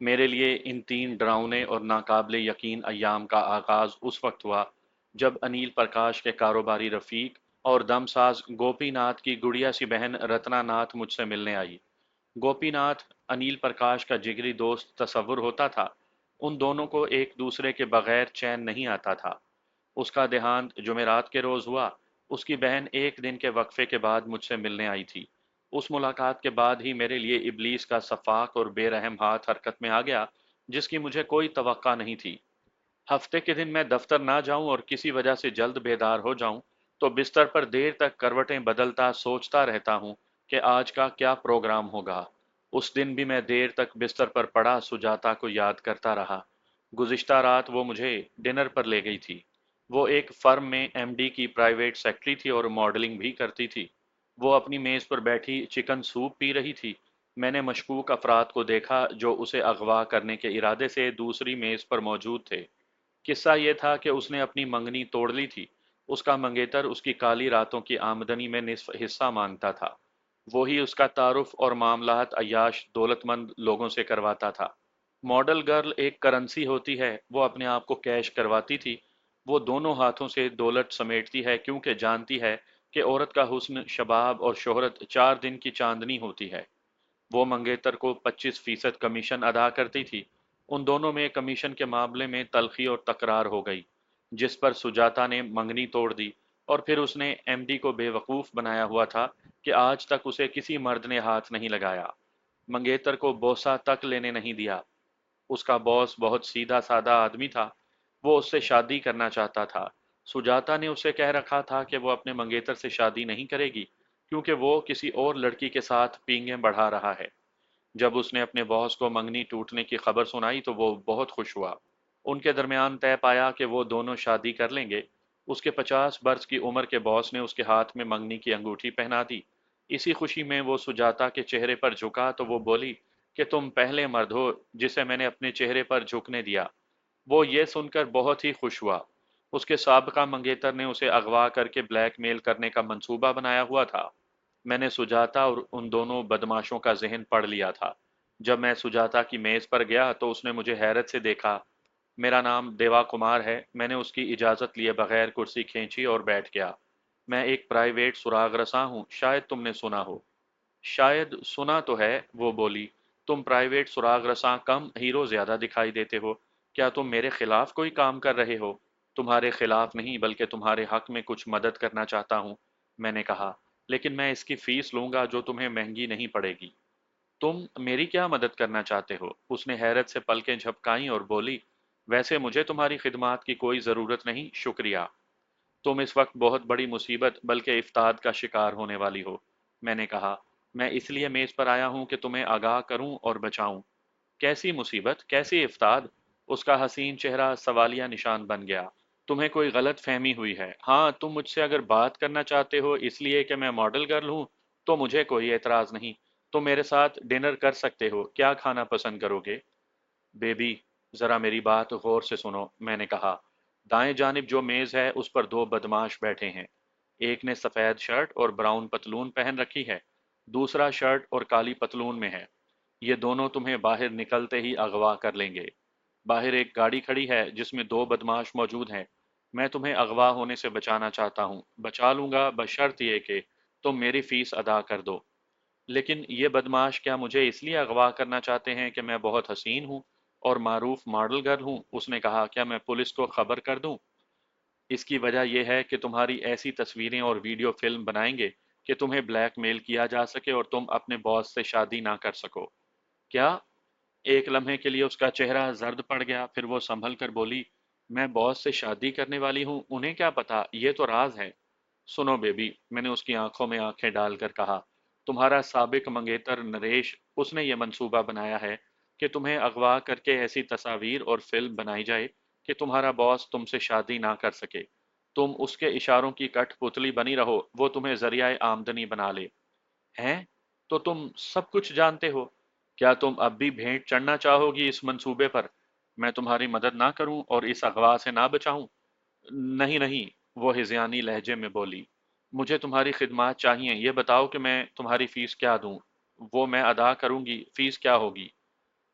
میرے لیے ان 3 ڈراؤنے اور ناقابل یقین ایام کا آغاز اس وقت ہوا جب انیل پرکاش کے کاروباری رفیق اور دم ساز گوپی ناتھ کی گڑیا سی بہن رتنا ناتھ مجھ سے ملنے آئی۔ گوپی ناتھ انیل پرکاش کا جگری دوست تصور ہوتا تھا۔ ان دونوں کو ایک دوسرے کے بغیر چین نہیں آتا تھا۔ اس کا دیہانت جمعرات کے روز ہوا۔ اس کی بہن ایک دن کے وقفے کے بعد مجھ سے ملنے آئی تھی۔ اس ملاقات کے بعد ہی میرے لیے ابلیس کا صفاق اور بے رحم ہاتھ حرکت میں آ گیا جس کی مجھے کوئی توقع نہیں تھی۔ ہفتے کے دن میں دفتر نہ جاؤں اور کسی وجہ سے جلد بیدار ہو جاؤں تو بستر پر دیر تک کروٹیں بدلتا سوچتا رہتا ہوں کہ آج کا کیا پروگرام ہوگا۔ اس دن بھی میں دیر تک بستر پر پڑا سجاتا کو یاد کرتا رہا۔ گزشتہ رات وہ مجھے ڈنر پر لے گئی تھی۔ وہ ایک فرم میں ایم ڈی کی پرائیویٹ سیکرٹری تھی اور ماڈلنگ بھی کرتی تھی۔ وہ اپنی میز پر بیٹھی چکن سوپ پی رہی تھی۔ میں نے مشکوک افراد کو دیکھا جو اسے اغوا کرنے کے ارادے سے دوسری میز پر موجود تھے۔ قصہ یہ تھا کہ اس نے اپنی منگنی توڑ لی تھی۔ اس کا منگیتر اس کی کالی راتوں کی آمدنی میں نصف حصہ مانگتا تھا۔ وہی اس کا تعارف اور معاملات عیاش دولت مند لوگوں سے کرواتا تھا۔ ماڈل گرل ایک کرنسی ہوتی ہے، وہ اپنے آپ کو کیش کرواتی تھی۔ وہ دونوں ہاتھوں سے دولت سمیٹتی ہے کیونکہ جانتی ہے کہ عورت کا حسن، شباب اور شہرت 4 دن کی چاندنی ہوتی ہے۔ وہ منگیتر کو 25% کمیشن ادا کرتی تھی۔ ان دونوں میں کمیشن کے معاملے میں تلخی اور تکرار ہو گئی، جس پر سجاتا نے منگنی توڑ دی، اور پھر اس نے ایم ڈی کو بے وقوف بنایا ہوا تھا کہ آج تک اسے کسی مرد نے ہاتھ نہیں لگایا، منگیتر کو بوسہ تک لینے نہیں دیا۔ اس کا باس بہت سیدھا سادہ آدمی تھا۔ وہ اس سے شادی کرنا چاہتا تھا۔ سجاتا نے اسے کہہ رکھا تھا کہ وہ اپنے منگیتر سے شادی نہیں کرے گی کیونکہ وہ کسی اور لڑکی کے ساتھ پینگیں بڑھا رہا ہے۔ جب اس نے اپنے باس کو منگنی ٹوٹنے کی خبر سنائی تو وہ بہت خوش ہوا۔ ان کے درمیان طے پایا کہ وہ دونوں شادی کر لیں گے۔ اس کے 50 برس کی عمر کے باس نے اس کے ہاتھ میں منگنی کی انگوٹھی پہنا دی۔ اسی خوشی میں وہ سجاتا کے چہرے پر جھکا تو وہ بولی کہ تم پہلے مرد ہو جسے میں نے اپنے چہرے پر جھکنے دیا۔ وہ یہ سن کر بہت ہی خوش ہوا۔ اس کے سابقہ منگیتر نے اسے اغوا کر کے بلیک میل کرنے کا منصوبہ بنایا ہوا تھا۔ میں نے سجاتا اور ان دونوں بدماشوں کا ذہن پڑھ لیا تھا۔ جب میں سجاتا کی میز پر گیا تو اس نے مجھے حیرت سے دیکھا۔ میرا نام دیوا کمار ہے۔ میں نے اس کی اجازت لیے بغیر کرسی کھینچی اور بیٹھ گیا۔ میں ایک پرائیویٹ سراغ رساں ہوں، شاید تم نے سنا ہو۔ شاید سنا تو ہے، وہ بولی۔ تم پرائیویٹ سراغ رساں کم، ہیرو زیادہ دکھائی دیتے ہو۔ کیا تم میرے خلاف کوئی کام کر رہے ہو؟ تمہارے خلاف نہیں بلکہ تمہارے حق میں کچھ مدد کرنا چاہتا ہوں، میں نے کہا۔ لیکن میں اس کی فیس لوں گا جو تمہیں مہنگی نہیں پڑے گی۔ تم میری کیا مدد کرنا چاہتے ہو؟ اس نے حیرت سے پلکیں جھپکائیں اور بولی، ویسے مجھے تمہاری خدمات کی کوئی ضرورت نہیں، شکریہ۔ تم اس وقت بہت بڑی مصیبت بلکہ افتاد کا شکار ہونے والی ہو، میں نے کہا۔ میں اس لیے میز پر آیا ہوں کہ تمہیں آگاہ کروں اور بچاؤں۔ کیسی مصیبت، کیسی افتاد؟ اس کا حسین چہرہ سوالیہ نشان بن گیا۔ تمہیں کوئی غلط فہمی ہوئی ہے۔ ہاں، تم مجھ سے اگر بات کرنا چاہتے ہو اس لیے کہ میں ماڈل گرل ہوں تو مجھے کوئی اعتراض نہیں۔ تم میرے ساتھ ڈنر کر سکتے ہو۔ کیا کھانا پسند کرو گے؟ بیبی، ذرا میری بات غور سے سنو، میں نے کہا۔ دائیں جانب جو میز ہے اس پر 2 بدماش بیٹھے ہیں۔ ایک نے سفید شرٹ اور براؤن پتلون پہن رکھی ہے، دوسرا شرٹ اور کالی پتلون میں ہے۔ یہ دونوں تمہیں باہر نکلتے ہی اغوا کر لیں گے۔ باہر ایک گاڑی کھڑی ہے جس میں 2 بدماش موجود ہیں۔ میں تمہیں اغوا ہونے سے بچانا چاہتا ہوں، بچا لوں گا بشرط یہ کہ تم میری فیس ادا کر دو۔ لیکن یہ بدماش کیا مجھے اس لیے اغوا کرنا چاہتے ہیں کہ میں بہت حسین ہوں اور معروف ماڈل گرل ہوں؟ اس نے کہا۔ کیا میں پولیس کو خبر کر دوں؟ اس کی وجہ یہ ہے کہ تمہاری ایسی تصویریں اور ویڈیو فلم بنائیں گے کہ تمہیں بلیک میل کیا جا سکے اور تم اپنے باس سے شادی نہ کر سکو۔ کیا؟ ایک لمحے کے لیے اس کا چہرہ زرد پڑ گیا، پھر وہ سنبھل کر بولی، میں باس سے شادی کرنے والی ہوں، انہیں کیا پتا، یہ تو راز ہے۔ سنو بیبی، میں نے اس کی آنکھوں میں آنکھیں ڈال کر کہا، تمہارا سابق منگیتر نریش، اس نے یہ منصوبہ بنایا ہے کہ تمہیں اغوا کر کے ایسی تصاویر اور فلم بنائی جائے کہ تمہارا باس تم سے شادی نہ کر سکے۔ تم اس کے اشاروں کی کٹ پتلی بنی رہو، وہ تمہیں ذریعہ آمدنی بنا لے۔ ہیں؟ تو تم سب کچھ جانتے ہو؟ کیا تم اب بھی بھیٹ چڑھنا چاہو گی اس منصوبے پر؟ میں تمہاری مدد نہ کروں اور اس اغوا سے نہ بچاؤں؟ نہیں نہیں، وہ ہذیانی لہجے میں بولی، مجھے تمہاری خدمات چاہیے، یہ بتاؤ کہ میں تمہاری فیس کیا دوں؟ وہ میں ادا کروں گی، فیس کیا ہوگی؟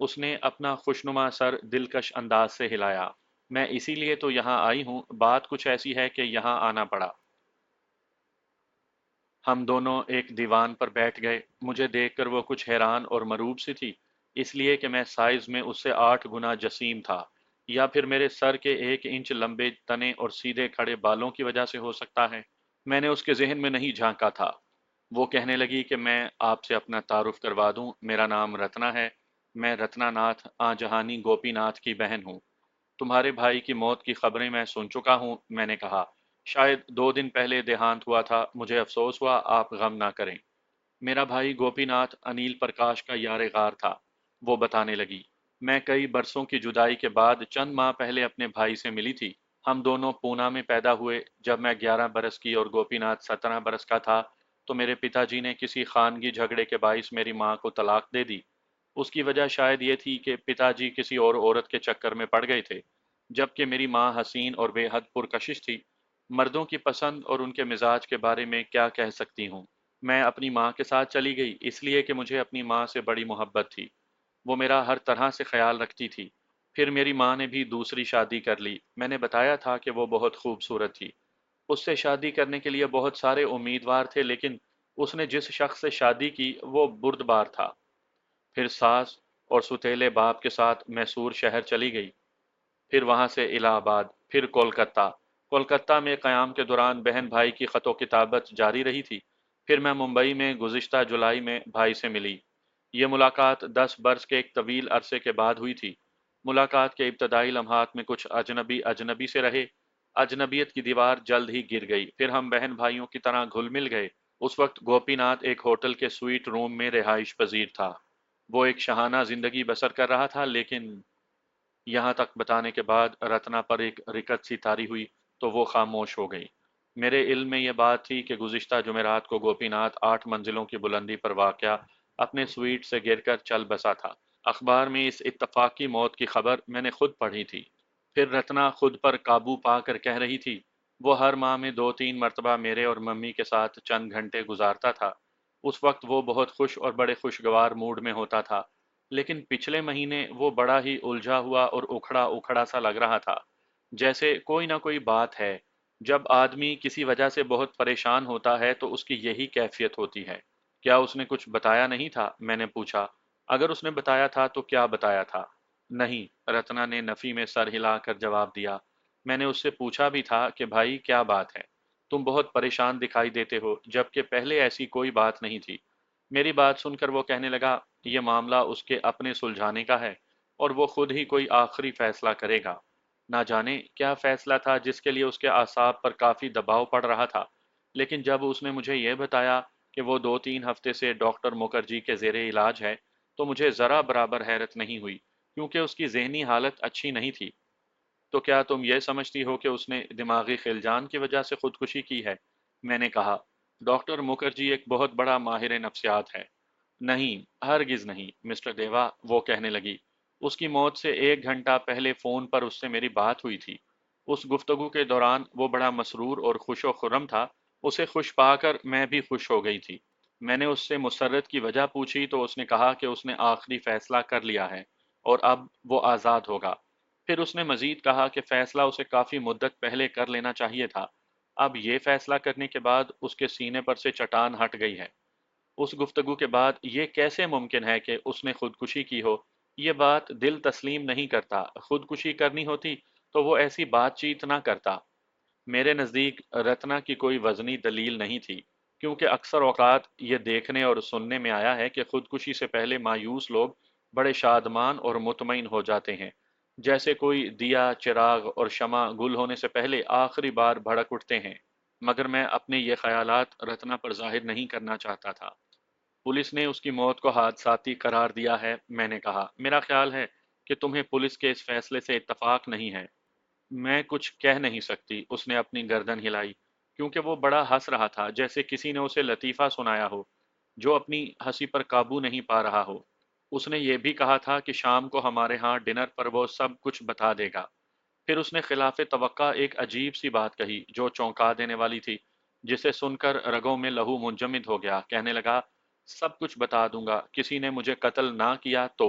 اس نے اپنا خوشنما سر دلکش انداز سے ہلایا۔ میں اسی لیے تو یہاں آئی ہوں، بات کچھ ایسی ہے کہ یہاں آنا پڑا۔ ہم دونوں ایک دیوان پر بیٹھ گئے۔ مجھے دیکھ کر وہ کچھ حیران اور مروب سی تھی، اس لیے کہ میں سائز میں اس سے 8 گنا جسیم تھا، یا پھر میرے سر کے 1 انچ لمبے تنے اور سیدھے کھڑے بالوں کی وجہ سے ہو سکتا ہے۔ میں نے اس کے ذہن میں نہیں جھانکا تھا۔ وہ کہنے لگی کہ میں آپ سے اپنا تعارف کروا دوں، میرا نام رتنا ہے، میں رتنا ناتھ جہانی گوپی ناتھ کی بہن ہوں۔ تمہارے بھائی کی موت کی خبریں میں سن چکا ہوں، میں نے کہا۔ شاید 2 دن پہلے دیہانت ہوا تھا، مجھے افسوس ہوا، آپ غم نہ کریں۔ میرا بھائی گوپی ناتھ انیل پرکاش کا یار غار تھا، وہ بتانے لگی۔ میں کئی برسوں کی جدائی کے بعد چند ماہ پہلے اپنے بھائی سے ملی تھی۔ ہم دونوں پونا میں پیدا ہوئے۔ جب میں 11 برس کی اور گوپی ناتھ 17 برس کا تھا تو میرے پتا جی نے کسی خانگی جھگڑے کے باعث میری ماں کو طلاق دے دی۔ اس کی وجہ شاید یہ تھی کہ پتا جی کسی اور عورت کے چکر میں پڑ گئے تھے، جبکہ میری ماں حسین اور بے حد پرکشش تھی۔ مردوں کی پسند اور ان کے مزاج کے بارے میں کیا کہہ سکتی ہوں۔ میں اپنی ماں کے ساتھ چلی گئی اس لیے کہ مجھے اپنی ماں سے بڑی محبت تھی، وہ میرا ہر طرح سے خیال رکھتی تھی۔ پھر میری ماں نے بھی دوسری شادی کر لی۔ میں نے بتایا تھا کہ وہ بہت خوبصورت تھی، اس سے شادی کرنے کے لیے بہت سارے امیدوار تھے، لیکن اس نے جس شخص سے شادی کی وہ بردبار تھا۔ پھر ساس اور ستیلے باپ کے ساتھ میسور شہر چلی گئی، پھر وہاں سے الہ آباد، پھر کولکتہ۔ کولکتہ میں قیام کے دوران بہن بھائی کی خط و کتابت جاری رہی تھی۔ پھر میں ممبئی میں گزشتہ جولائی میں بھائی سے ملی۔ یہ ملاقات 10 برس کے ایک طویل عرصے کے بعد ہوئی تھی۔ ملاقات کے ابتدائی لمحات میں کچھ اجنبی اجنبی سے رہے۔ اجنبیت کی دیوار جلد ہی گر گئی، پھر ہم بہن بھائیوں کی طرح گھل مل گئے۔ اس وقت گوپی ناتھ ایک ہوٹل کے سویٹ روم میں رہائش پذیر تھا۔ وہ ایک شاہانہ زندگی بسر کر رہا تھا، لیکن یہاں تک بتانے کے بعد رتنا پر ایک رکت سی طاری ہوئی تو وہ خاموش ہو گئی۔ میرے علم میں یہ بات تھی کہ گزشتہ جمعرات کو گوپی ناتھ 8 منزلوں کی بلندی پر واقع اپنے سویٹ سے گر کر چل بسا تھا۔ اخبار میں اس اتفاقی موت کی خبر میں نے خود پڑھی تھی۔ پھر رتنا خود پر قابو پا کر کہہ رہی تھی، وہ ہر ماہ میں 2 3 مرتبہ میرے اور ممی کے ساتھ چند گھنٹے گزارتا تھا۔ اس وقت وہ بہت خوش اور بڑے خوشگوار موڈ میں ہوتا تھا، لیکن پچھلے مہینے وہ بڑا ہی الجھا ہوا اور اکھڑا اکھڑا سا لگ رہا تھا، جیسے کوئی نہ کوئی بات ہے۔ جب آدمی کسی وجہ سے بہت پریشان ہوتا ہے تو اس کی یہی کیفیت ہوتی ہے۔ کیا اس نے کچھ بتایا نہیں تھا؟ میں نے پوچھا۔ اگر اس نے بتایا تھا تو کیا بتایا تھا؟ نہیں، رتنا نے نفی میں سر ہلا کر جواب دیا۔ میں نے اس سے پوچھا بھی تھا کہ بھائی کیا بات ہے؟ تم بہت پریشان دکھائی دیتے ہو، جبکہ پہلے ایسی کوئی بات نہیں تھی۔ میری بات سن کر وہ کہنے لگا، یہ معاملہ اس کے اپنے سلجھانے کا ہے اور وہ خود ہی کوئی آخری فیصلہ کرے گا۔ نہ جانے کیا فیصلہ تھا جس کے لیے اس کے اعصاب پر کافی دباؤ پڑ رہا تھا، لیکن جب اس نے مجھے یہ بتایا کہ وہ 2 3 ہفتے سے ڈاکٹر مکرجی کے زیر علاج ہے تو مجھے ذرا برابر حیرت نہیں ہوئی، کیونکہ اس کی ذہنی حالت اچھی نہیں تھی۔ تو کیا تم یہ سمجھتی ہو کہ اس نے دماغی خلجان کی وجہ سے خودکشی کی ہے؟ میں نے کہا۔ ڈاکٹر مکرجی ایک بہت بڑا ماہر نفسیات ہے۔ نہیں، ہرگز نہیں مسٹر دیوا، وہ کہنے لگی۔ اس کی موت سے 1 گھنٹہ پہلے فون پر اس سے میری بات ہوئی تھی۔ اس گفتگو کے دوران وہ بڑا مسرور اور خوش و خرم تھا۔ اسے خوش پا کر میں بھی خوش ہو گئی تھی۔ میں نے اس سے مسرت کی وجہ پوچھی تو اس نے کہا کہ اس نے آخری فیصلہ کر لیا ہے اور اب وہ آزاد ہوگا۔ پھر اس نے مزید کہا کہ فیصلہ اسے کافی مدت پہلے کر لینا چاہیے تھا۔ اب یہ فیصلہ کرنے کے بعد اس کے سینے پر سے چٹان ہٹ گئی ہے۔ اس گفتگو کے بعد یہ کیسے ممکن ہے کہ اس نے خودکشی کی ہو؟ یہ بات دل تسلیم نہیں کرتا۔ خودکشی کرنی ہوتی تو وہ ایسی بات چیت نہ کرتا۔ میرے نزدیک رتنا کی کوئی وزنی دلیل نہیں تھی، کیونکہ اکثر اوقات یہ دیکھنے اور سننے میں آیا ہے کہ خودکشی سے پہلے مایوس لوگ بڑے شادمان اور مطمئن ہو جاتے ہیں، جیسے کوئی دیا چراغ اور شمع گل ہونے سے پہلے آخری بار بھڑک اٹھتے ہیں۔ مگر میں اپنے یہ خیالات رتنا پر ظاہر نہیں کرنا چاہتا تھا۔ پولیس نے اس کی موت کو حادثاتی قرار دیا ہے، میں نے کہا۔ میرا خیال ہے کہ تمہیں پولیس کے اس فیصلے سے اتفاق نہیں ہے۔ میں کچھ کہہ نہیں سکتی، اس نے اپنی گردن ہلائی، کیونکہ وہ بڑا ہنس رہا تھا، جیسے کسی نے اسے لطیفہ سنایا ہو جو اپنی ہنسی پر قابو نہیں پا رہا ہو۔ اس نے یہ بھی کہا تھا کہ شام کو ہمارے ہاں ڈنر پر وہ سب کچھ بتا دے گا۔ پھر اس نے خلاف توقع ایک عجیب سی بات کہی جو چونکا دینے والی تھی، جسے سن کر رگوں میں لہو منجمد ہو گیا۔ کہنے لگا، سب کچھ بتا دوں گا، کسی نے مجھے قتل نہ کیا تو۔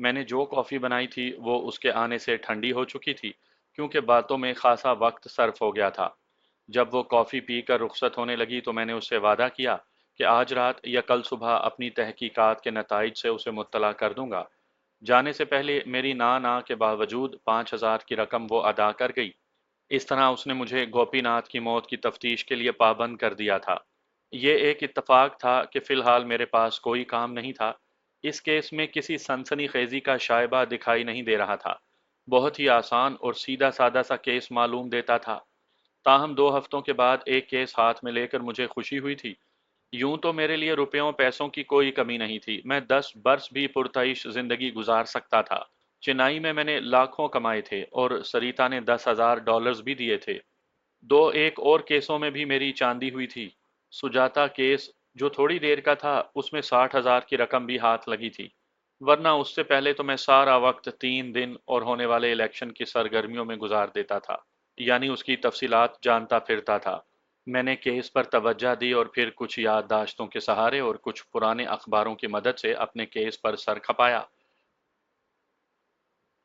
میں نے جو کافی بنائی تھی وہ اس کے آنے سے ٹھنڈی ہو چکی تھی، کیونکہ باتوں میں خاصا وقت صرف ہو گیا تھا۔ جب وہ کافی پی کر رخصت ہونے لگی تو میں نے اس سے وعدہ کیا کہ آج رات یا کل صبح اپنی تحقیقات کے نتائج سے اسے مطلع کر دوں گا۔ جانے سے پہلے میری نا کے باوجود 5,000 کی رقم وہ ادا کر گئی۔ اس طرح اس نے مجھے گوپی ناتھ کی موت کی تفتیش کے لیے پابند کر دیا تھا۔ یہ ایک اتفاق تھا کہ فی الحال میرے پاس کوئی کام نہیں تھا۔ اس کیس میں کسی سنسنی خیزی کا شائبہ دکھائی نہیں دے رہا تھا۔ بہت ہی آسان اور سیدھا سادہ سا کیس معلوم دیتا تھا۔ تاہم 2 ہفتوں کے بعد ایک کیس ہاتھ میں لے کر مجھے خوشی ہوئی تھی۔ یوں تو میرے لیے روپیوں پیسوں کی کوئی کمی نہیں تھی، میں 10 برس بھی پرتعیش زندگی گزار سکتا تھا۔ چنائی میں نے لاکھوں کمائے تھے اور سریتا نے $10,000 بھی دیے تھے۔ دو ایک اور کیسوں میں بھی میری چاندی ہوئی تھی۔ سجاتا کیس جو تھوڑی دیر کا تھا اس میں 60,000 کی رقم بھی ہاتھ لگی تھی، ورنہ اس سے پہلے تو میں سارا وقت 3 دن اور ہونے والے الیکشن کی سرگرمیوں میں گزار دیتا تھا، یعنی اس کی تفصیلات جانتا پھرتا تھا۔ میں نے کیس پر توجہ دی اور پھر کچھ یادداشتوں کے سہارے اور کچھ پرانے اخباروں کی مدد سے اپنے کیس پر سر کھپایا۔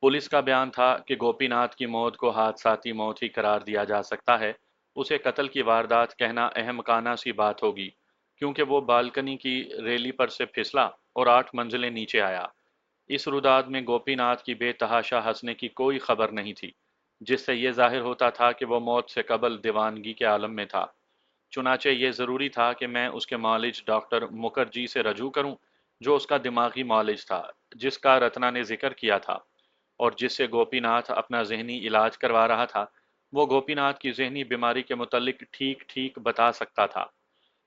پولیس کا بیان تھا کہ گوپی ناتھ کی موت کو حادثاتی موت ہی قرار دیا جا سکتا ہے۔ اسے قتل کی واردات کہنا احمقانہ سی بات ہوگی، کیونکہ وہ بالکنی کی ریلی پر سے پھسلا اور 8 منزلیں نیچے آیا۔ اس روداد میں گوپی ناتھ کی بے تحاشا ہنسنے کی کوئی خبر نہیں تھی، جس سے یہ ظاہر ہوتا تھا کہ وہ موت سے قبل دیوانگی کے عالم میں تھا۔ چنانچہ یہ ضروری تھا کہ میں اس کے معالج ڈاکٹر مکرجی سے رجوع کروں، جو اس کا دماغی معالج تھا، جس کا رتنا نے ذکر کیا تھا اور جس سے گوپی ناتھ اپنا ذہنی علاج کروا رہا تھا۔ وہ گوپی ناتھ کی ذہنی بیماری کے متعلق ٹھیک ٹھیک بتا سکتا تھا۔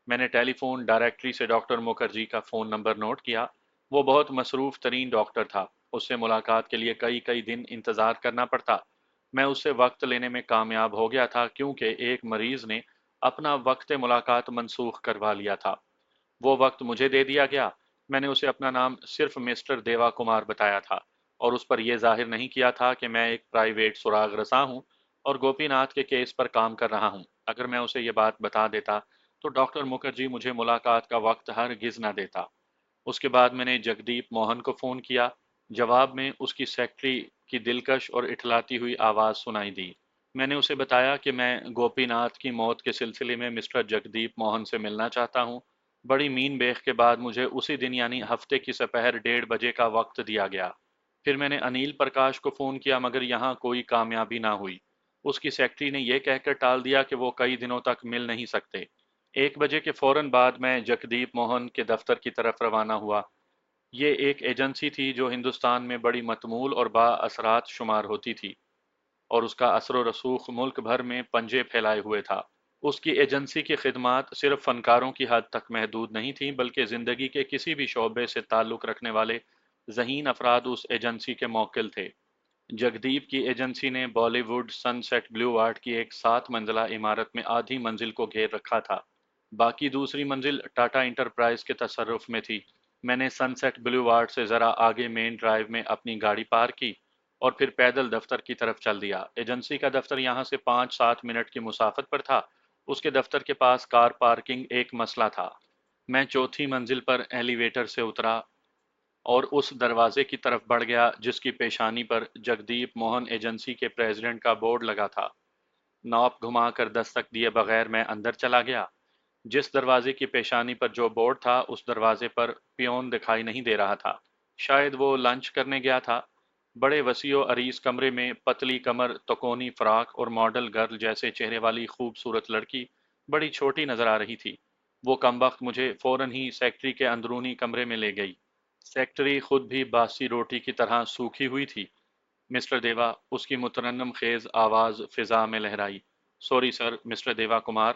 میں نے ٹیلی فون ڈائریکٹری سے ڈاکٹر مکرجی کا فون نمبر نوٹ کیا۔ وہ بہت مصروف ترین ڈاکٹر تھا، اس سے ملاقات کے لیے کئی کئی دن انتظار کرنا پڑتا۔ میں اس سے وقت لینے میں کامیاب ہو گیا تھا، کیونکہ ایک مریض نے اپنا وقت ملاقات منسوخ کروا لیا تھا۔ وہ وقت مجھے دے دیا گیا۔ میں نے اسے اپنا نام صرف مسٹر دیوا کمار بتایا تھا اور اس پر یہ ظاہر نہیں کیا تھا کہ میں ایک پرائیویٹ سراغ رساں ہوں اور گوپی ناتھ کے کیس پر کام کر رہا ہوں۔ اگر میں اسے یہ بات بتا دیتا تو ڈاکٹر مکرجی مجھے ملاقات کا وقت ہرگز نہ دیتا۔ اس کے بعد میں نے جگدیپ موہن کو فون کیا۔ جواب میں اس کی سیکرٹری کی دلکش اور اٹھلاتی ہوئی آواز سنائی دی۔ میں نے اسے بتایا کہ میں گوپی ناتھ کی موت کے سلسلے میں مسٹر جگدیپ موہن سے ملنا چاہتا ہوں۔ بڑی مین بیخ کے بعد مجھے اسی دن یعنی ہفتے کی سپہر 1:30 بجے کا وقت دیا گیا۔ پھر میں نے انیل پرکاش کو فون کیا، مگر یہاں کوئی کامیابی نہ ہوئی۔ اس کی سیکرٹری نے یہ کہہ کر ٹال دیا کہ وہ کئی دنوں تک مل نہیں سکتے۔ 1 بجے کے فوراً بعد میں جگدیپ موہن کے دفتر کی طرف روانہ ہوا۔ یہ ایک ایجنسی تھی جو ہندوستان میں بڑی متمول اور با اثرات شمار ہوتی تھی، اور اس کا اثر و رسوخ ملک بھر میں پنجے پھیلائے ہوئے تھا۔ اس کی ایجنسی کی خدمات صرف فنکاروں کی حد تک محدود نہیں تھیں، بلکہ زندگی کے کسی بھی شعبے سے تعلق رکھنے والے ذہین افراد اس ایجنسی کے موکل تھے۔ جگدیپ کی ایجنسی نے Bollywood sunset blue art کی ایک 7 منزلہ عمارت میں آدھی منزل کو گھیر رکھا تھا۔ باقی دوسری منزل ٹاٹا انٹرپرائز کے تصرف میں تھی۔ میں نے سن سیٹ بلیو آرٹ سے ذرا آگے مین ڈرائیو میں اپنی گاڑی پارک کی اور پھر پیدل دفتر کی طرف چل دیا۔ ایجنسی کا دفتر یہاں سے 5-7 منٹ کی مسافت پر تھا۔ اس کے دفتر کے پاس کار پارکنگ ایک مسئلہ تھا۔ میں چوتھی منزل پر ایلیویٹر سے اترا اور اس دروازے کی طرف بڑھ گیا جس کی پیشانی پر جگدیپ موہن ایجنسی کے پریزیڈنٹ کا بورڈ لگا تھا۔ ناپ گھما کر دستک دیے بغیر میں اندر چلا گیا۔ جس دروازے کی پیشانی پر جو بورڈ تھا اس دروازے پر پیون دکھائی نہیں دے رہا تھا۔ شاید وہ لنچ کرنے گیا تھا۔ بڑے وسیع و عریض کمرے میں پتلی کمر تکونی فراق اور ماڈل گرل جیسے چہرے والی خوبصورت لڑکی بڑی چھوٹی نظر آ رہی تھی۔ وہ کمبخت مجھے فوراً ہی سیکرٹری کے اندرونی کمرے میں لے گئی۔ سیکرٹری خود بھی باسی روٹی کی طرح سوکھی ہوئی تھی۔ مسٹر دیوا، اس کی مترنم خیز آواز فضا میں لہرائی۔ سوری سر، مسٹر دیوا کمار۔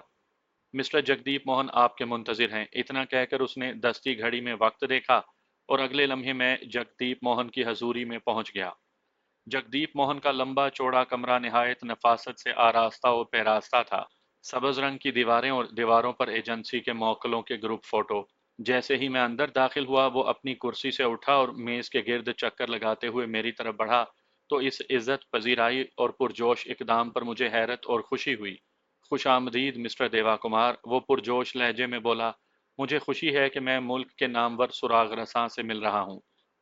مسٹر جگدیپ موہن آپ کے منتظر ہیں۔ اتنا کہہ کر اس نے دستی گھڑی میں وقت دیکھا اور اگلے لمحے میں جگدیپ موہن کی حضوری میں پہنچ گیا۔ جگدیپ موہن کا لمبا چوڑا کمرہ نہایت نفاست سے آراستہ و پیراستہ تھا۔ سبز رنگ کی دیواریں اور دیواروں پر ایجنسی کے موکلوں کے گروپ فوٹو۔ جیسے ہی میں اندر داخل ہوا وہ اپنی کرسی سے اٹھا اور میز کے گرد چکر لگاتے ہوئے میری طرف بڑھا تو اس عزت پذیرائی اور پرجوش اقدام پر مجھے حیرت اور خوشی ہوئی۔ خوش آمدید مسٹر دیوا کمار، وہ پرجوش لہجے میں بولا۔ مجھے خوشی ہے کہ میں ملک کے نامور سراغ رساں سے مل رہا ہوں۔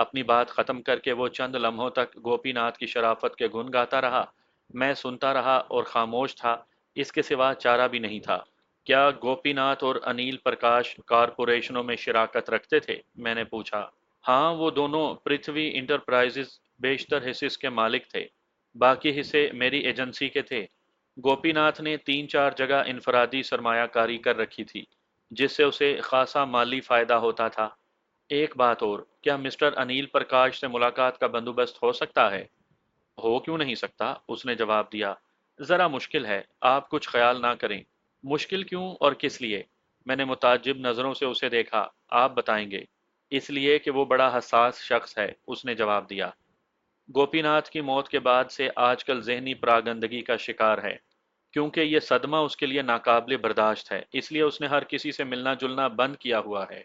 اپنی بات ختم کر کے وہ چند لمحوں تک گوپی ناتھ کی شرافت کے گن گاتا رہا۔ میں سنتا رہا اور خاموش تھا، اس کے سوا چارہ بھی نہیں تھا۔ کیا گوپی ناتھ اور انیل پرکاش کارپوریشنوں میں شراکت رکھتے تھے؟ میں نے پوچھا۔ ہاں، وہ دونوں پرتھوی انٹرپرائزز بیشتر حصص کے مالک تھے، باقی حصے میری ایجنسی کے تھے۔ گوپی ناتھ نے 3-4 جگہ انفرادی سرمایہ کاری کر رکھی تھی، جس سے اسے خاصا مالی فائدہ ہوتا تھا۔ ایک بات اور، کیا مسٹر انیل پرکاش سے ملاقات کا بندوبست ہو سکتا ہے؟ ہو کیوں نہیں سکتا، اس نے جواب دیا۔ ذرا مشکل ہے، آپ کچھ خیال نہ کریں۔ مشکل کیوں اور کس لیے؟ میں نے متعجب نظروں سے اسے دیکھا۔ آپ بتائیں گے؟ اس لیے کہ وہ بڑا حساس شخص ہے، اس نے جواب دیا۔ گوپی ناتھ کی موت کے بعد سے آج کل ذہنی پراگندگی کا شکار ہے، کیونکہ یہ صدمہ اس کے لیے ناقابل برداشت ہے، اس لیے اس نے ہر کسی سے ملنا جلنا بند کیا ہوا ہے۔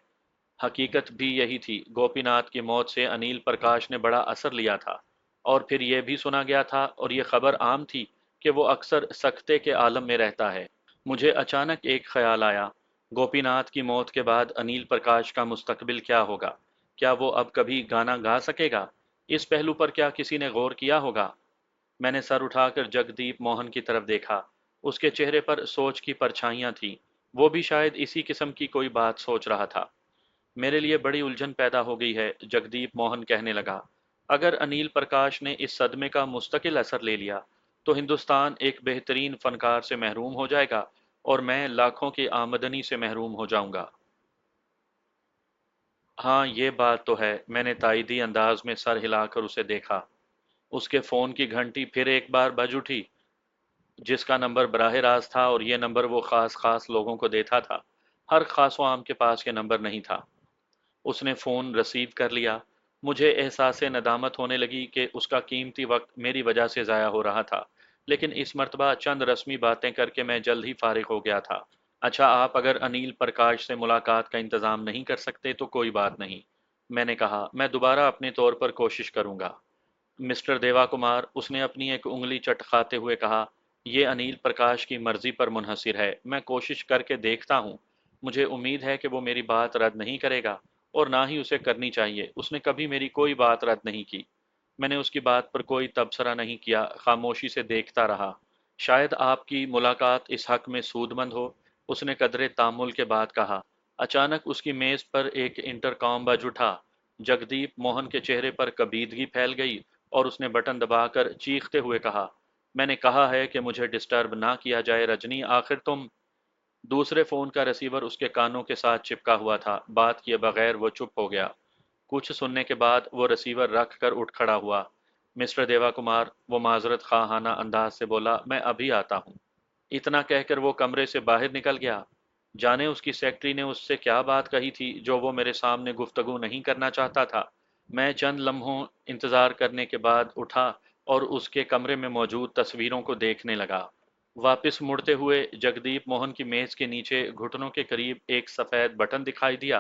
حقیقت بھی یہی تھی، گوپی ناتھ کی موت سے انیل پرکاش نے بڑا اثر لیا تھا، اور پھر یہ بھی سنا گیا تھا اور یہ خبر عام تھی کہ وہ اکثر سکتے کے عالم میں رہتا ہے۔ مجھے اچانک ایک خیال آیا، گوپی ناتھ کی موت کے بعد انیل پرکاش کا مستقبل کیا ہوگا؟ کیا وہ اب کبھی گانا گا سکے گا؟ اس پہلو پر کیا کسی نے غور کیا ہوگا؟ میں نے سر اٹھا کر جگدیپ موہن کی طرف دیکھا۔ اس کے چہرے پر سوچ کی پرچھائیاں تھیں، وہ بھی شاید اسی قسم کی کوئی بات سوچ رہا تھا۔ میرے لیے بڑی الجھن پیدا ہو گئی ہے، جگدیپ موہن کہنے لگا۔ اگر انیل پرکاش نے اس صدمے کا مستقل اثر لے لیا تو ہندوستان ایک بہترین فنکار سے محروم ہو جائے گا اور میں لاکھوں کی آمدنی سے محروم ہو جاؤں گا۔ ہاں، یہ بات تو ہے، میں نے تائیدی انداز میں سر ہلا کر اسے دیکھا۔ اس کے فون کی گھنٹی پھر ایک بار بج اٹھی، جس کا نمبر براہ راست تھا، اور یہ نمبر وہ خاص لوگوں کو دیتا تھا۔ ہر خاص و عام کے پاس یہ نمبر نہیں تھا۔ اس نے فون رسیو کر لیا۔ مجھے احساس ندامت ہونے لگی کہ اس کا قیمتی وقت میری وجہ سے ضائع ہو رہا تھا، لیکن اس مرتبہ چند رسمی باتیں کر کے میں جلد ہی فارغ ہو گیا تھا۔ اچھا، آپ اگر انیل پرکاش سے ملاقات کا انتظام نہیں کر سکتے تو کوئی بات نہیں، میں نے کہا۔ میں دوبارہ اپنے طور پر کوشش کروں گا۔ مسٹر دیوا کمار، اس نے اپنی ایک انگلی چٹکاتے ہوئے کہا، یہ انیل پرکاش کی مرضی پر منحصر ہے۔ میں کوشش کر کے دیکھتا ہوں۔ مجھے امید ہے کہ وہ میری بات رد نہیں کرے گا، اور نہ ہی اسے کرنی چاہیے۔ اس نے کبھی میری کوئی بات رد نہیں کی۔ میں نے اس کی بات پر کوئی تبصرہ نہیں کیا، خاموشی سے دیکھتا رہا۔ شاید آپ کی ملاقات اس حق میں سود مند ہو، اس نے قدرے تامل کے بعد کہا۔ اچانک اس کی میز پر ایک انٹرکام بج اٹھا۔ جگدیپ موہن کے چہرے پر کبیدگی پھیل گئی اور اس نے بٹن دبا کر چیختے ہوئے کہا، میں نے کہا ہے کہ مجھے ڈسٹرب نہ کیا جائے رجنی، آخر تم… دوسرے فون کا ریسیور اس کے کانوں کے ساتھ چپکا ہوا تھا، بات کیے بغیر وہ چپ ہو گیا۔ کچھ سننے کے بعد وہ ریسیور رکھ کر اٹھ کھڑا ہوا۔ مسٹر دیوا کمار، وہ معذرت خواہانہ انداز سے بولا، میں ابھی آتا ہوں۔ اتنا کہہ کر وہ کمرے سے باہر نکل گیا۔ جانے اس کی سیکٹری نے اس سے کیا بات کہی تھی جو وہ میرے سامنے گفتگو نہیں کرنا چاہتا تھا۔ میں چند لمحوں انتظار کرنے کے بعد اٹھا اور اس کے کمرے میں موجود تصویروں کو دیکھنے لگا۔ واپس مڑتے ہوئے جگدیپ موہن کی میز کے نیچے گھٹنوں کے قریب ایک سفید بٹن دکھائی دیا۔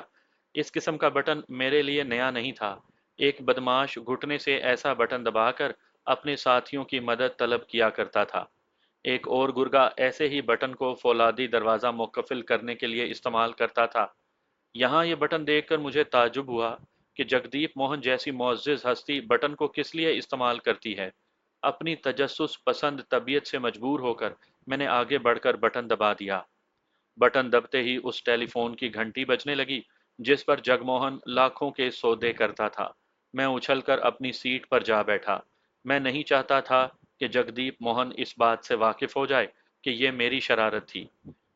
اس قسم کا بٹن میرے لیے نیا نہیں تھا۔ ایک بدماش گھٹنے سے ایسا بٹن دبا کر اپنے ساتھیوں کی مدد طلب کیا کرتا تھا۔ ایک اور گرگا ایسے ہی بٹن کو فولادی دروازہ مقفل کرنے کے لیے استعمال کرتا تھا۔ یہاں یہ بٹن دیکھ کر مجھے تعجب ہوا کہ جگدیپ موہن جیسی معزز ہستی بٹن کو کس لیے استعمال کرتی ہے۔ اپنی تجسس پسند طبیعت سے مجبور ہو کر میں نے آگے بڑھ کر بٹن دبا دیا۔ بٹن دبتے ہی اس ٹیلی فون کی گھنٹی بجنے لگی جس پر جگموہن لاکھوں کے سودے کرتا تھا۔ میں اچھل کر اپنی سیٹ پر جا بیٹھا۔ میں نہیں چاہتا تھا کہ جگدیپ موہن اس بات سے واقف ہو جائے کہ یہ میری شرارت تھی۔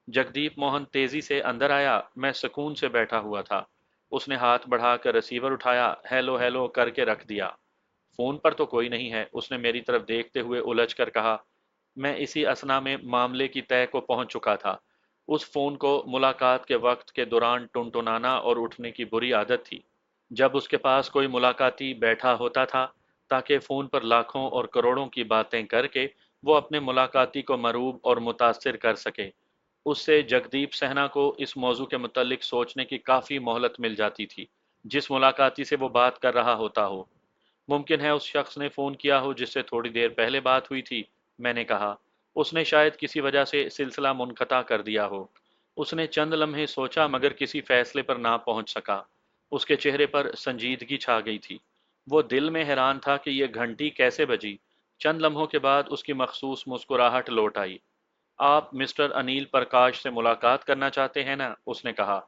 جگدیپ موہن تیزی سے اندر آیا۔ میں سکون سے بیٹھا ہوا تھا۔ اس نے ہاتھ بڑھا کر ریسیور اٹھایا، ہیلو ہیلو کر کے رکھ دیا۔ فون پر تو کوئی نہیں ہے، اس نے میری طرف دیکھتے ہوئے الجھ کر کہا۔ میں اسی اثنا میں معاملے کی تہہ کو پہنچ چکا تھا۔ اس فون کو ملاقات کے وقت کے دوران ٹنٹنانا اور اٹھنے کی بری عادت تھی۔ جب اس کے پاس کوئی ملاقاتی بیٹھا ہوتا تھا تاکہ فون پر لاکھوں اور کروڑوں کی باتیں کر کے وہ اپنے ملاقاتی کو مروب اور متاثر کر سکے، اس سے جگدیپ سہنا کو اس موضوع کے متعلق سوچنے کی کافی مہلت مل جاتی تھی جس ملاقاتی سے وہ بات کر رہا ہوتا ہو۔ ممکن ہے اس شخص نے فون کیا ہو جس سے تھوڑی دیر پہلے بات ہوئی تھی، میں نے کہا۔ اس نے شاید کسی وجہ سے سلسلہ منقطع کر دیا ہو۔ اس نے چند لمحے سوچا مگر کسی فیصلے پر نہ پہنچ سکا۔ اس کے چہرے پر سنجیدگی چھا گئی تھی۔ وہ دل میں حیران تھا کہ یہ گھنٹی کیسے بجی۔ چند لمحوں کے بعد اس کی مخصوص مسکراہٹ لوٹ آئی۔ آپ مسٹر انیل پرکاش سے ملاقات کرنا چاہتے ہیں نا؟ اس نے کہا۔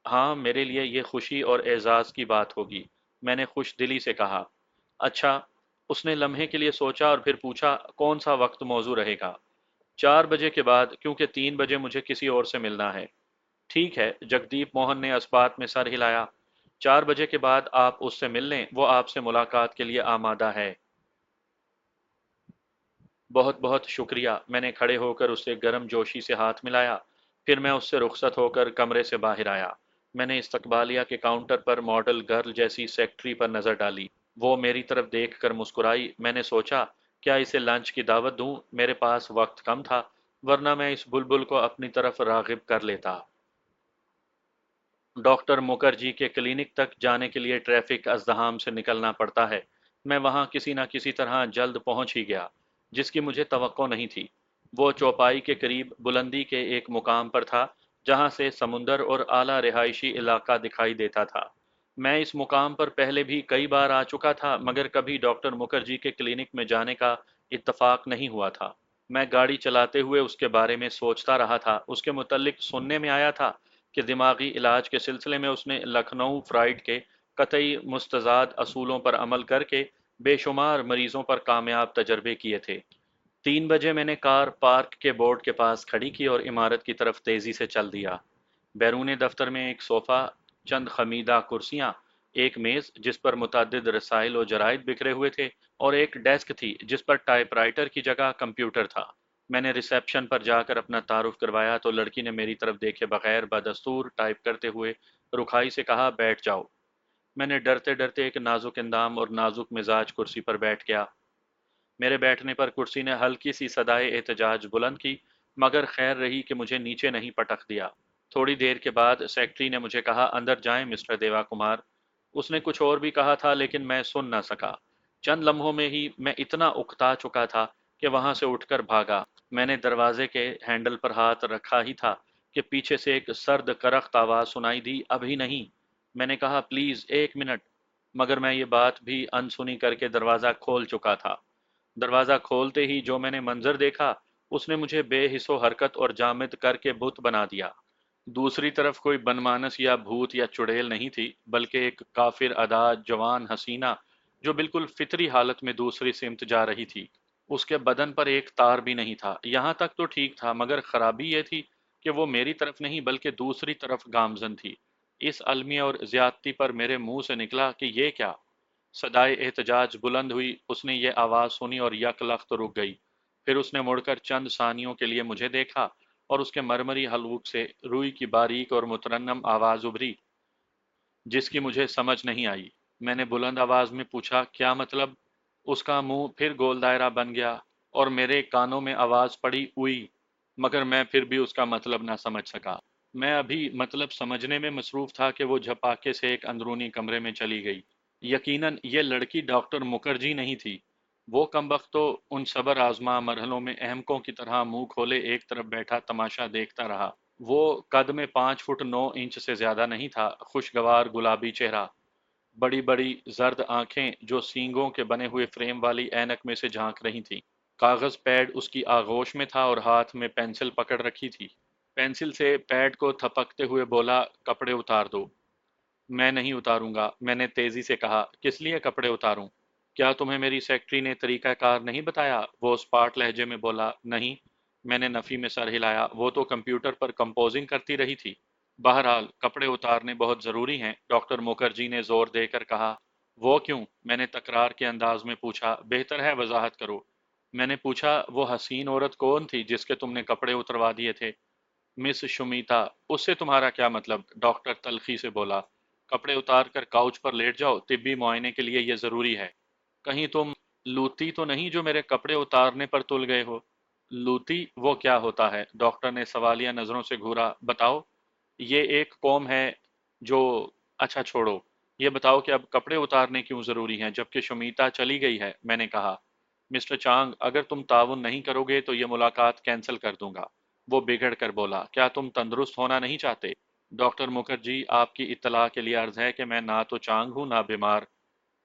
ہاں، میرے لیے یہ خوشی اور اعزاز کی بات ہوگی، میں نے خوش دلی سے کہا۔ اچھا۔ اس نے لمحے کے لیے سوچا اور پھر پوچھا، کون سا وقت موزوں رہے گا؟ 4 بجے کے بعد، کیونکہ 3 بجے مجھے کسی اور سے ملنا ہے۔ ٹھیک ہے، جگدیپ موہن نے اس بات میں سر ہلایا۔ 4 بجے کے بعد آپ اس سے مل لیں، وہ آپ سے ملاقات کے لیے آمادہ ہے۔ بہت بہت شکریہ۔ میں نے کھڑے ہو کر اسے گرم جوشی سے ہاتھ ملایا، پھر میں اس سے رخصت ہو کر کمرے سے باہر آیا۔ میں نے استقبالیہ کے کاؤنٹر پر ماڈل گرل جیسی سیکٹری پر نظر ڈالی۔ وہ میری طرف دیکھ کر مسکرائی۔ میں نے سوچا، کیا اسے لنچ کی دعوت دوں؟ میرے پاس وقت کم تھا، ورنہ میں اس بلبل کو اپنی طرف راغب کر لیتا۔ ڈاکٹر مکرجی کے کلینک تک جانے کے لیے ٹریفک ازدحام سے نکلنا پڑتا ہے۔ میں وہاں کسی نہ کسی طرح جلد پہنچ ہی گیا، جس کی مجھے توقع نہیں تھی۔ وہ چوپائی کے قریب بلندی کے ایک مقام پر تھا، جہاں سے سمندر اور اعلیٰ رہائشی علاقہ دکھائی دیتا تھا۔ میں اس مقام پر پہلے بھی کئی بار آ چکا تھا، مگر کبھی ڈاکٹر مکرجی کے کلینک میں جانے کا اتفاق نہیں ہوا تھا۔ میں گاڑی چلاتے ہوئے اس کے بارے میں سوچتا رہا تھا۔ اس کے متعلق سننے میں آیا تھا کہ دماغی علاج کے سلسلے میں اس نے لکھنؤ فرائڈ کے قطعی مستزاد اصولوں پر عمل کر کے بے شمار مریضوں پر کامیاب تجربے کیے تھے۔ 3 بجے میں نے کار پارک کے بورڈ کے پاس کھڑی کی اور عمارت کی طرف تیزی سے چل دیا۔ بیرون دفتر میں ایک صوفہ، چند خمیدہ کرسیاں، ایک میز جس پر متعدد رسائل و جرائد بکھرے ہوئے تھے، اور ایک ڈیسک تھی جس پر ٹائپ رائٹر کی جگہ کمپیوٹر تھا۔ میں نے ریسیپشن پر جا کر اپنا تعارف کروایا تو لڑکی نے میری طرف دیکھے بغیر بدستور ٹائپ کرتے ہوئے رکھائی سے کہا، بیٹھ جاؤ۔ میں نے ڈرتے ڈرتے ایک نازک اندام اور نازک مزاج کرسی پر بیٹھ گیا۔ میرے بیٹھنے پر کرسی نے ہلکی سی صدائے احتجاج بلند کی، مگر خیر رہی کہ مجھے نیچے نہیں پٹک دیا۔ تھوڑی دیر کے بعد سیکٹری نے مجھے کہا، اندر جائیں مسٹر دیوا کمار۔ اس نے کچھ اور بھی کہا تھا لیکن میں سن نہ سکا۔ چند لمحوں میں ہی میں اتنا اکتا چکا تھا کہ وہاں سے اٹھ کر بھاگا۔ میں نے دروازے کے ہینڈل پر ہاتھ رکھا ہی تھا کہ پیچھے سے ایک سرد کرخت آواز سنائی دی، ابھی نہیں۔ میں نے کہا، پلیز 1 منٹ، مگر میں یہ بات بھی انسنی کر کے دروازہ کھول چکا تھا۔ دروازہ کھولتے ہی جو میں نے منظر دیکھا، اس نے مجھے بے حس و حرکت اور جامد کر کے بت بنا دیا۔ دوسری طرف کوئی بنمانس یا بھوت یا چڑیل نہیں تھی، بلکہ ایک کافر ادا جوان حسینہ جو بالکل فطری حالت میں دوسری سمت جا رہی تھی۔ اس کے بدن پر ایک تار بھی نہیں تھا۔ یہاں تک تو ٹھیک تھا، مگر خرابی یہ تھی کہ وہ میری طرف نہیں بلکہ دوسری طرف گامزن تھی۔ اس المی اور زیادتی پر میرے منہ سے نکلا کہ یہ کیا؟ صدائے احتجاج بلند ہوئی۔ اس نے یہ آواز سنی اور یک لخت رک گئی۔ پھر اس نے مڑ کر چند ثانیوں کے لیے مجھے دیکھا اور اس کے مرمری حلق سے روئی کی باریک اور مترنم آواز ابھری، جس کی مجھے سمجھ نہیں آئی۔ میں نے بلند آواز میں پوچھا، کیا مطلب؟ اس کا منہ پھر گول دائرہ بن گیا اور میرے کانوں میں آواز پڑی، اوئی، مگر میں پھر بھی اس کا مطلب نہ سمجھ سکا۔ میں ابھی مطلب سمجھنے میں مصروف تھا کہ وہ جھپاکے سے ایک اندرونی کمرے میں چلی گئی۔ یقیناً یہ لڑکی ڈاکٹر مکرجی نہیں تھی۔ وہ کمبخت تو ان صبر آزما مرحلوں میں احمقوں کی طرح منہ کھولے ایک طرف بیٹھا تماشا دیکھتا رہا۔ وہ قد میں 5 فٹ 9 انچ سے زیادہ نہیں تھا، خوشگوار گلابی چہرہ، بڑی بڑی زرد آنکھیں جو سینگوں کے بنے ہوئے فریم والی اینک میں سے جھانک رہی تھیں۔ کاغذ پیڈ اس کی آغوش میں تھا اور ہاتھ میں پینسل پکڑ رکھی تھی۔ پینسل سے پیڈ کو تھپکتے ہوئے بولا، کپڑے اتار دو۔ میں نہیں اتاروں گا، میں نے تیزی سے کہا۔ کس لیے کپڑے اتاروں؟ کیا تمہیں میری سیکٹری نے طریقہ کار نہیں بتایا؟ وہ اسپاٹ لہجے میں بولا۔ نہیں، میں نے نفی میں سر ہلایا، وہ تو کمپیوٹر پر کمپوزنگ کرتی رہی تھی۔ بہرحال کپڑے اتارنے بہت ضروری ہیں، ڈاکٹر مکرجی نے زور دے کر کہا۔ وہ کیوں؟ میں نے تکرار کے انداز میں پوچھا۔ بہتر ہے وضاحت کرو۔ میں نے پوچھا، وہ حسین عورت کون تھی جس کے تم نے کپڑے اتروا دیے تھے؟ مس شمیتا۔ اس سے تمہارا کیا مطلب؟ ڈاکٹر تلخی سے بولا۔ کپڑے اتار کر کاؤچ پر لیٹ جاؤ، طبی معائنے کے لیے یہ ضروری ہے۔ کہیں تم لوتی تو نہیں جو میرے کپڑے اتارنے پر تل گئے ہو؟ لوتی وہ کیا ہوتا ہے؟ ڈاکٹر نے سوالیہ نظروں سے گھورا۔ بتاؤ۔ یہ ایک قوم ہے جو… اچھا چھوڑو، یہ بتاؤ کہ اب کپڑے اتارنے کیوں ضروری ہیں جبکہ شمیتا چلی گئی ہے؟ میں نے کہا۔ مسٹر چانگ، اگر تم تعاون نہیں کرو گے تو یہ ملاقات کینسل کر دوں گا۔ وہ بگڑ کر بولا۔ کیا تم تندرست ہونا نہیں چاہتے؟ ڈاکٹر مکرجی، آپ کی اطلاع کے لیے عرض ہے کہ میں نہ تو چانگ ہوں نہ بیمار۔